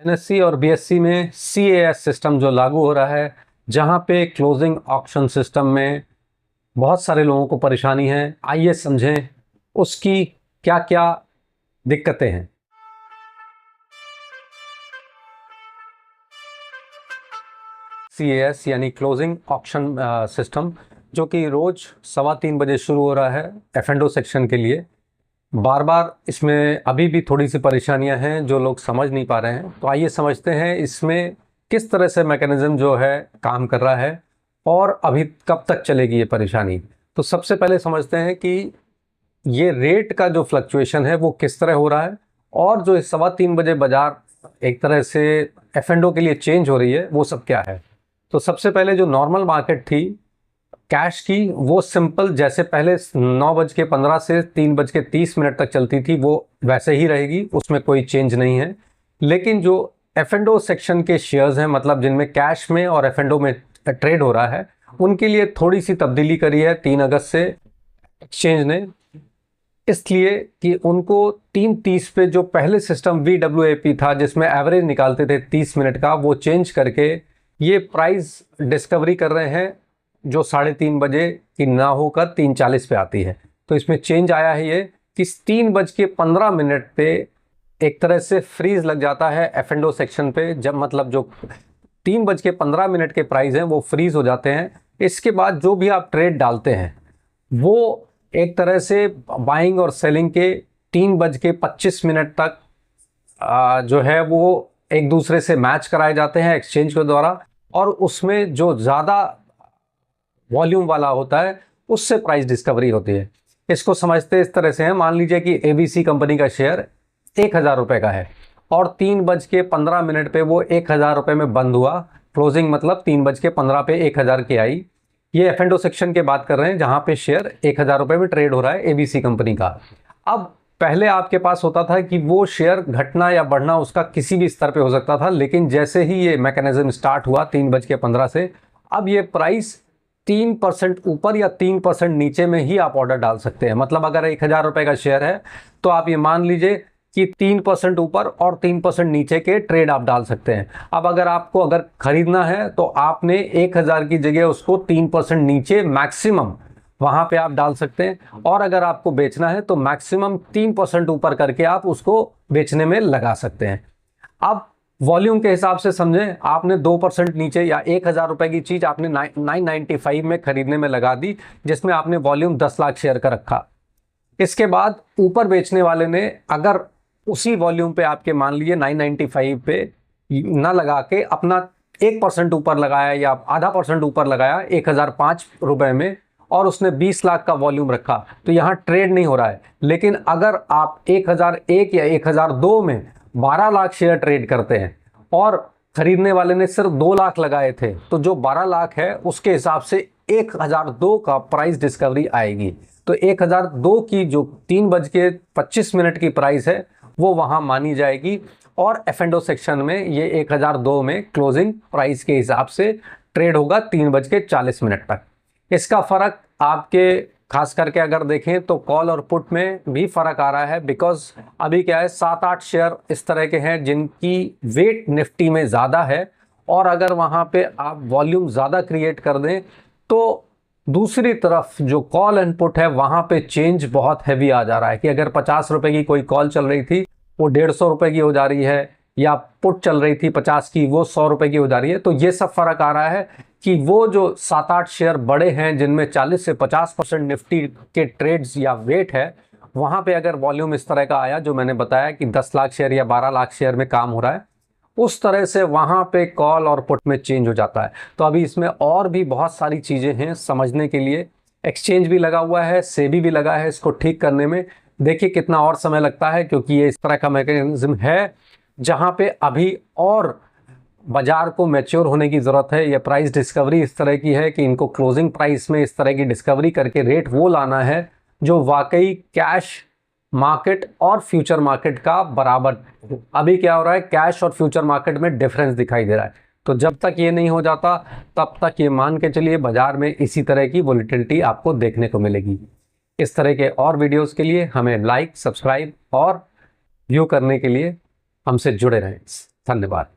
NSC और BSc में CAS system जो लागू हो रहा है, जहां पे क्लोजिंग ऑक्शन सिस्टम में बहुत सारे लोगों को परेशानी है। आइए समझें उसकी क्या क्या दिक्कतें हैं। सीएएस यानी क्लोजिंग ऑक्शन सिस्टम, जो कि रोज 3:15 बजे शुरू हो रहा है एफ&ओ सेक्शन के लिए। बार बार इसमें अभी भी थोड़ी सी परेशानियां हैं जो लोग समझ नहीं पा रहे हैं। तो आइए समझते हैं इसमें किस तरह से मैकेनिज्म जो है काम कर रहा है और अभी कब तक चलेगी ये परेशानी। तो सबसे पहले समझते हैं कि ये रेट का जो फ्लक्चुएशन है वो किस तरह हो रहा है, और जो 3:15 बजे बाजार एक तरह से एफ&ओ के लिए चेंज हो रही है वो सब क्या है। तो सबसे पहले जो नॉर्मल मार्केट थी कैश की, वो सिंपल जैसे पहले 9:15 से 3:30 तक चलती थी वो वैसे ही रहेगी, उसमें कोई चेंज नहीं है। लेकिन जो एफ&ओ सेक्शन के शेयर्स हैं, मतलब जिनमें कैश में और एफ&ओ में ट्रेड हो रहा है, उनके लिए थोड़ी सी तब्दीली करी है 3 अगस्त से एक्सचेंज ने, इसलिए कि उनको 3:30 पे जो पहले सिस्टम VWAP था जिसमें एवरेज निकालते थे 30 मिनट का, वो चेंज करके ये प्राइस डिस्कवरी कर रहे हैं जो 3:30 बजे की ना होकर 3:40 पे आती है। तो इसमें चेंज आया है ये कि 3:15 पे एक तरह से फ्रीज लग जाता है एफ&ओ सेक्शन पे, जब मतलब जो 3:15 के प्राइस हैं वो फ्रीज हो जाते हैं। इसके बाद जो भी आप ट्रेड डालते हैं वो एक तरह से बाइंग और सेलिंग के 3:25 तक जो है वो एक दूसरे से मैच कराए जाते हैं एक्सचेंज के द्वारा, और उसमें जो ज़्यादा वॉल्यूम वाला होता है उससे प्राइस डिस्कवरी होती है। इसको समझते इस तरह से हैं, मान लीजिए कि ABC कंपनी का शेयर 1,000 रुपये का है और 3:15 पे वो 1,000 रुपये में बंद हुआ। क्लोजिंग मतलब 3:15 पे 1,000 की आई। ये एफ&ओ सेक्शन की बात कर रहे हैं जहां पे शेयर 1,000 रुपये में ट्रेड हो रहा है ABC कंपनी का। अब पहले आपके पास होता था कि वो शेयर घटना या बढ़ना उसका किसी भी स्तर पे हो सकता था, लेकिन जैसे ही ये मैकेनिज्म स्टार्ट हुआ 3:15 से, अब ये प्राइस 3% ऊपर या 3% नीचे में ही आप ऑर्डर डाल सकते हैं। मतलब अगर 1,000 रुपये का शेयर है तो आप ये मान लीजिए कि 3% ऊपर और 3% नीचे के ट्रेड आप डाल सकते हैं। अब अगर खरीदना है तो आपने 1,000 की जगह उसको 3% नीचे मैक्सिमम वहां पे आप डाल सकते हैं, और अगर आपको बेचना है तो मैक्सिमम 3% ऊपर करके आप उसको बेचने में लगा सकते हैं। अब वॉल्यूम के हिसाब से समझें, आपने 2% नीचे या 1,000 रुपए की चीज आपने 995 में खरीदने में लगा दी, जिसमें आपने वॉल्यूम 10 लाख शेयर का रखा। इसके बाद ऊपर बेचने वाले ने अगर उसी वॉल्यूम पे आपके मान लीजिए 995 पे ना लगा के अपना 1% ऊपर लगाया या आधा % ऊपर लगाया 1,005 रुपए में, और उसने 20 लाख का वॉल्यूम रखा, तो यहाँ ट्रेड नहीं हो रहा है। लेकिन अगर आप 1,001 या 1,002 में 12 लाख शेयर ट्रेड करते हैं और खरीदने वाले ने सिर्फ 2 लाख लगाए थे, तो जो 12 लाख है उसके हिसाब से 1,002 का प्राइस डिस्कवरी आएगी। तो 1,002 की जो 3:25 की प्राइस है वो वहां मानी जाएगी, और एफ&ओ सेक्शन में ये 1,002 में क्लोजिंग प्राइस के हिसाब से ट्रेड होगा 3:40 तक। इसका फर्क आपके खास करके अगर देखें तो कॉल और पुट में भी फर्क आ रहा है, बिकॉज अभी क्या है 7-8 शेयर इस तरह के हैं जिनकी वेट निफ्टी में ज़्यादा है, और अगर वहाँ पे आप वॉल्यूम ज़्यादा क्रिएट कर दें तो दूसरी तरफ जो कॉल एंड पुट है वहाँ पे चेंज बहुत हैवी आ जा रहा है कि अगर 50 रुपए की कोई कॉल चल रही थी वो 150 रुपए की हो जा रही है, या पुट चल रही थी 50 की वो 100 रुपए की हो जा रही है। तो ये सब फर्क आ रहा है कि वो जो 7-8 शेयर बड़े हैं जिनमें 40 से 50% निफ्टी के ट्रेड्स या वेट है, वहां पे अगर वॉल्यूम इस तरह का आया जो मैंने बताया कि 10 लाख शेयर या 12 लाख शेयर में काम हो रहा है, उस तरह से वहां पे कॉल और पुट में चेंज हो जाता है। तो अभी इसमें और भी बहुत सारी चीजें हैं समझने के लिए। एक्सचेंज भी लगा हुआ है, सेबी भी लगा है इसको ठीक करने में। देखिए कितना और समय लगता है, क्योंकि ये इस तरह का मैकेनिज्म है जहां पे अभी और बाजार को मैच्योर होने की ज़रूरत है। ये प्राइस डिस्कवरी इस तरह की है कि इनको क्लोजिंग प्राइस में इस तरह की डिस्कवरी करके रेट वो लाना है जो वाकई कैश मार्केट और फ्यूचर मार्केट का बराबर। अभी क्या हो रहा है, कैश और फ्यूचर मार्केट में डिफरेंस दिखाई दे रहा है। तो जब तक ये नहीं हो जाता तब तक ये मान के चलिए बाजार में इसी तरह की वोलेटिलिटी आपको देखने को मिलेगी। इस तरह के और वीडियोस के लिए हमें लाइक, सब्सक्राइब और व्यू करने के लिए हमसे जुड़े रहें। धन्यवाद।